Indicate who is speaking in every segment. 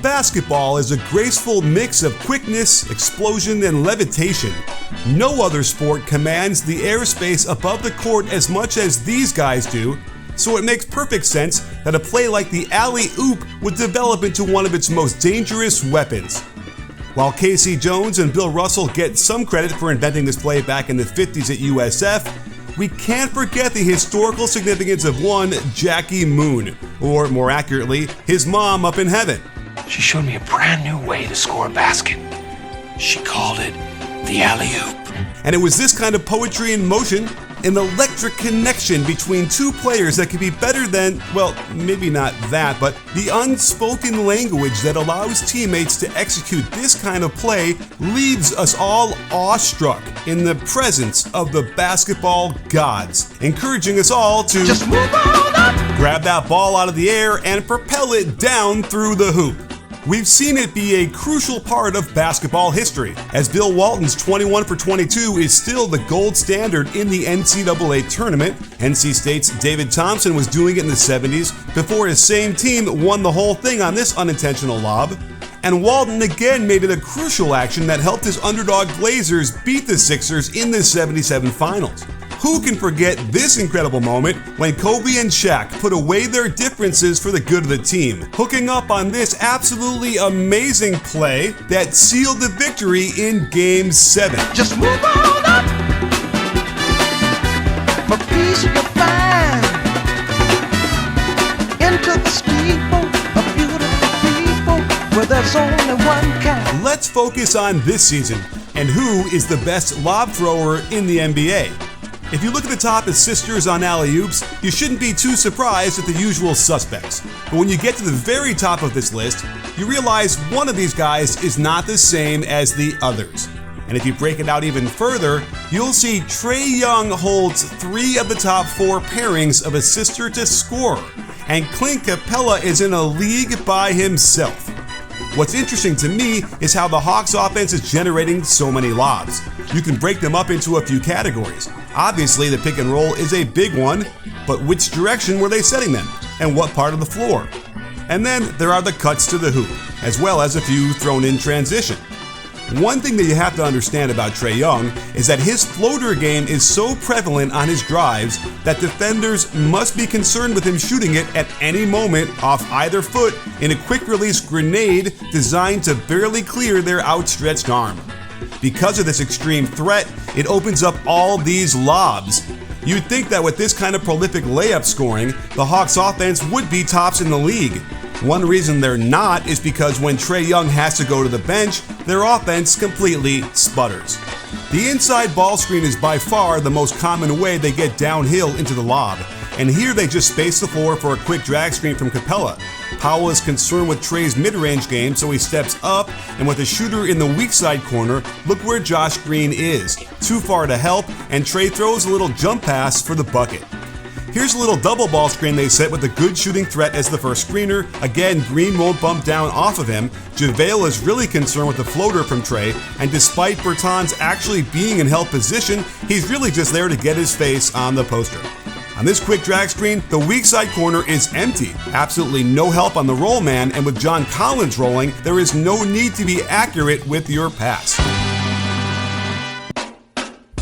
Speaker 1: basketball is a graceful mix of quickness, explosion, and levitation. No other sport commands the airspace above the court as much as these guys do, so it makes perfect sense that a play like the alley-oop would develop into one of its most dangerous weapons. While Casey Jones and Bill Russell get some credit for inventing this play back in the 50s at USF, we can't forget the historical significance of one Jackie Moon, or more accurately, his mom up in heaven.
Speaker 2: She showed me a brand new way to score a basket. She called it the alley-oop.
Speaker 1: And it was this kind of poetry in motion, an electric connection between two players that could be better than, well, maybe not that, but the unspoken language that allows teammates to execute this kind of play leaves us all awestruck in the presence of the basketball gods, encouraging us all to
Speaker 3: just move on up,
Speaker 1: grab that ball out of the air and propel it down through the hoop. We've seen it be a crucial part of basketball history, as Bill Walton's 21 for 22 is still the gold standard in the NCAA tournament. NC State's David Thompson was doing it in the 70s before his same team won the whole thing on this unintentional lob. And Walton again made it a crucial action that helped his underdog Blazers beat the Sixers in the 77 finals. Who can forget this incredible moment when Kobe and Shaq put away their differences for the good of the team, hooking up on this absolutely amazing play that sealed the victory in Game 7.
Speaker 3: just move on up. My piece of your mind into the steeple of beautiful people where there's only one kind.
Speaker 1: Let's focus on this season and who is the best lob thrower in the NBA. If you look at the top as sisters on alley-oops, you shouldn't be too surprised at the usual suspects. But when you get to the very top of this list, you realize one of these guys is not the same as the others. And if you break it out even further, you'll see Trae Young holds 3 of the top 4 pairings of assist to scorer, and Clint Capella is in a league by himself. What's interesting to me is how the Hawks offense is generating so many lobs. You can break them up into a few categories. Obviously, the pick and roll is a big one, but which direction were they setting them, and what part of the floor? And then there are the cuts to the hoop, as well as a few thrown in transition. One thing that you have to understand about Trae Young is that his floater game is so prevalent on his drives that defenders must be concerned with him shooting it at any moment off either foot in a quick release grenade designed to barely clear their outstretched arm. Because of this extreme threat, it opens up all these lobs. You'd think that with this kind of prolific layup scoring, the Hawks offense would be tops in the league. One reason they're not is because when Trae Young has to go to the bench, their offense completely sputters. The inside ball screen is by far the most common way they get downhill into the lob, and here they just space the floor for a quick drag screen from Capella. Powell is concerned with Trae's mid-range game, so he steps up, and with a shooter in the weak side corner, look where Josh Green is. Too far to help, and Trae throws a little jump pass for the bucket. Here's a little double ball screen they set with a good shooting threat as the first screener. Again, Green won't bump down off of him. JaVale is really concerned with the floater from Trae, and despite Bertans actually being in held position, he's really just there to get his face on the poster. On this quick drag screen, the weak side corner is empty. Absolutely no help on the roll man, and with John Collins rolling, there is no need to be accurate with your pass.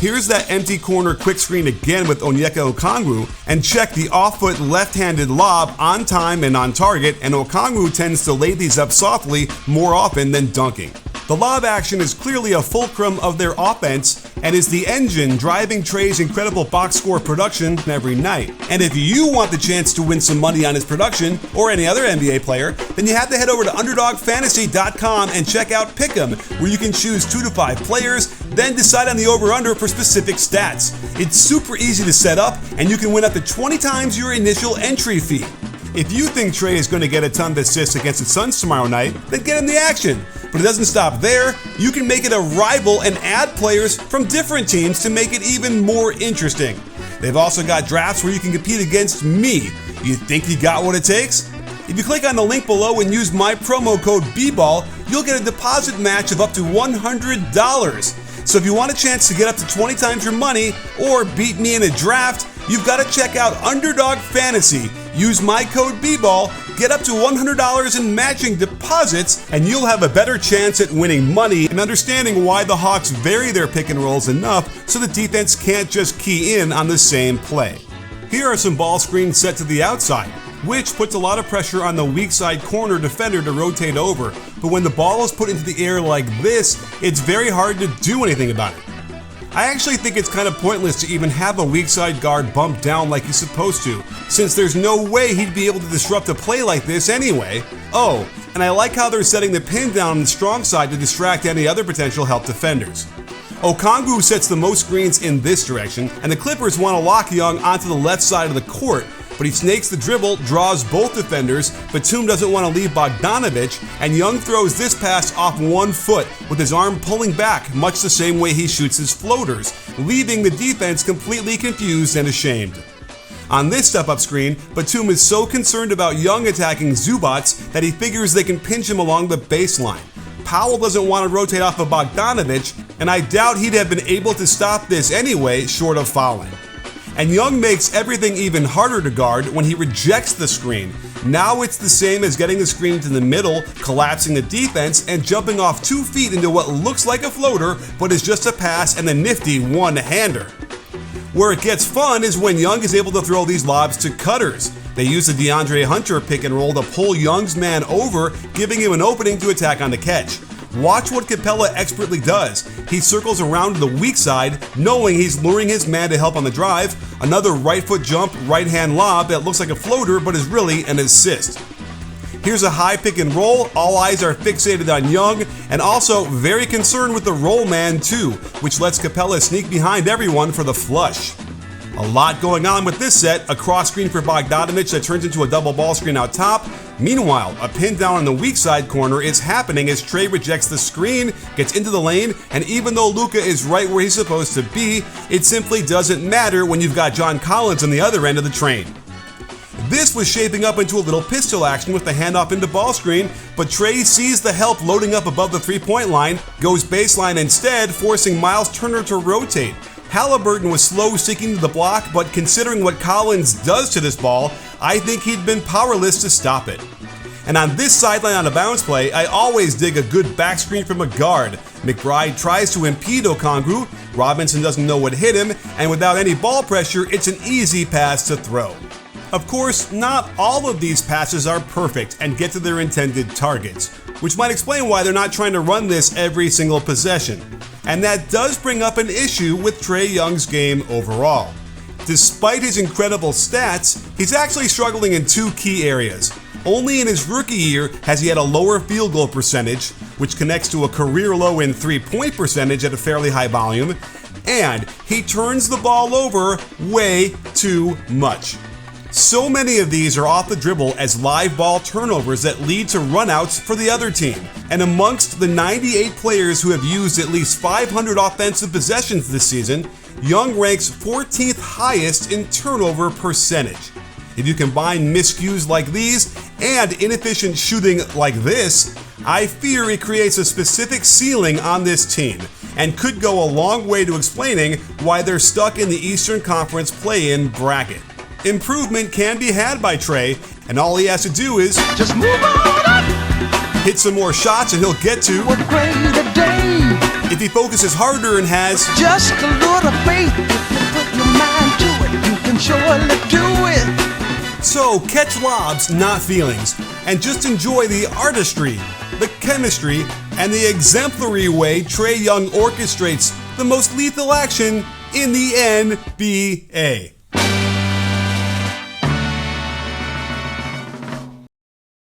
Speaker 1: Here's that empty corner quick screen again with Onyeka Okongwu, and check the off-foot left-handed lob on time and on target, and Okongwu tends to lay these up softly more often than dunking. The lob action is clearly a fulcrum of their offense and is the engine driving Trae's incredible box score production every night. And if you want the chance to win some money on his production, or any other NBA player, then you have to head over to UnderdogFantasy.com and check out Pick'em, where you can choose 2 to 5 players, then decide on the over-under for specific stats. It's super easy to set up, and you can win up to 20 times your initial entry fee. If you think Trae is going to get a ton of assists against the Suns tomorrow night, then get in the action. But it doesn't stop there. You can make it a rival and add players from different teams to make it even more interesting. They've also got drafts where you can compete against me. You think you got what it takes? If you click on the link below and use my promo code BBALL, you'll get a deposit match of up to $100. So if you want a chance to get up to 20 times your money or beat me in a draft, you've got to check out Underdog Fantasy Use my code BBALL, get up to $100 in matching deposits, and you'll have a better chance at winning money and understanding why the Hawks vary their pick and rolls enough so the defense can't just key in on the same play. Here are some ball screens set to the outside, which puts a lot of pressure on the weak side corner defender to rotate over, but when the ball is put into the air like this, it's very hard to do anything about it. I actually think it's kind of pointless to even have a weak side guard bump down like he's supposed to, since there's no way he'd be able to disrupt a play like this anyway. Oh, and I like how they're setting the pin down on the strong side to distract any other potential help defenders. Okongwu sets the most screens in this direction, and the Clippers want to lock Young onto the left side of the court, but he snakes the dribble, draws both defenders. Batum doesn't want to leave Bogdanovic, and Young throws this pass off 1 foot with his arm pulling back, much the same way he shoots his floaters, leaving the defense completely confused and ashamed. On this step-up screen, Batum is so concerned about Young attacking Zubac that he figures they can pinch him along the baseline. Powell doesn't want to rotate off of Bogdanovic, and I doubt he'd have been able to stop this anyway, short of fouling. And Young makes everything even harder to guard when he rejects the screen. Now it's the same as getting the screen to the middle, collapsing the defense, and jumping off 2 feet into what looks like a floater, but is just a pass and a nifty one-hander. Where it gets fun is when Young is able to throw these lobs to cutters. They use the DeAndre Hunter pick and roll to pull Young's man over, giving him an opening to attack on the catch. Watch what Capella expertly does. He circles around to the weak side, knowing he's luring his man to help on the drive. Another right foot jump, right hand lob that looks like a floater but is really an assist. Here's a high pick and roll. All eyes are fixated on Young, and also very concerned with the roll man too, which lets Capella sneak behind everyone for the flush. A lot going on with this set, a cross screen for Bogdanovic that turns into a double ball screen out top. Meanwhile, a pin down on the weak side corner is happening as Trae rejects the screen, gets into the lane, and even though Luka is right where he's supposed to be, it simply doesn't matter when you've got John Collins on the other end of the train. This was shaping up into a little pistol action with the handoff into ball screen, but Trae sees the help loading up above the three-point line, goes baseline instead, forcing Miles Turner to rotate. Halliburton was slow sticking to the block, but considering what Collins does to this ball, I think he'd been powerless to stop it. And on this sideline on a bounce play, I always dig a good back screen from a guard. McBride tries to impede Okongwu, Robinson doesn't know what hit him, and without any ball pressure, it's an easy pass to throw. Of course, not all of these passes are perfect and get to their intended targets, which might explain why they're not trying to run this every single possession. And that does bring up an issue with Trae Young's game overall. Despite his incredible stats, he's actually struggling in 2 key areas. Only in his rookie year has he had a lower field goal percentage, which connects to a career low in 3-point percentage at a fairly high volume, and he turns the ball over way too much. So many of these are off the dribble as live ball turnovers that lead to runouts for the other team. And amongst the 98 players who have used at least 500 offensive possessions this season, Young ranks 14th highest in turnover percentage. If you combine miscues like these and inefficient shooting like this, I fear it creates a specific ceiling on this team and could go a long way to explaining why they're stuck in the Eastern Conference play-in bracket. Improvement can be had by Trae, and all he has to do is
Speaker 3: Just move on up.
Speaker 1: hit some more shots and he'll get to,
Speaker 3: What a greater day.
Speaker 1: if he focuses harder and has,
Speaker 3: Just a little faith. If you put your mind to it, you can surely do it.
Speaker 1: so catch lobs, not feelings, and just enjoy the artistry, the chemistry, and the exemplary way Trae Young orchestrates the most lethal action in the NBA.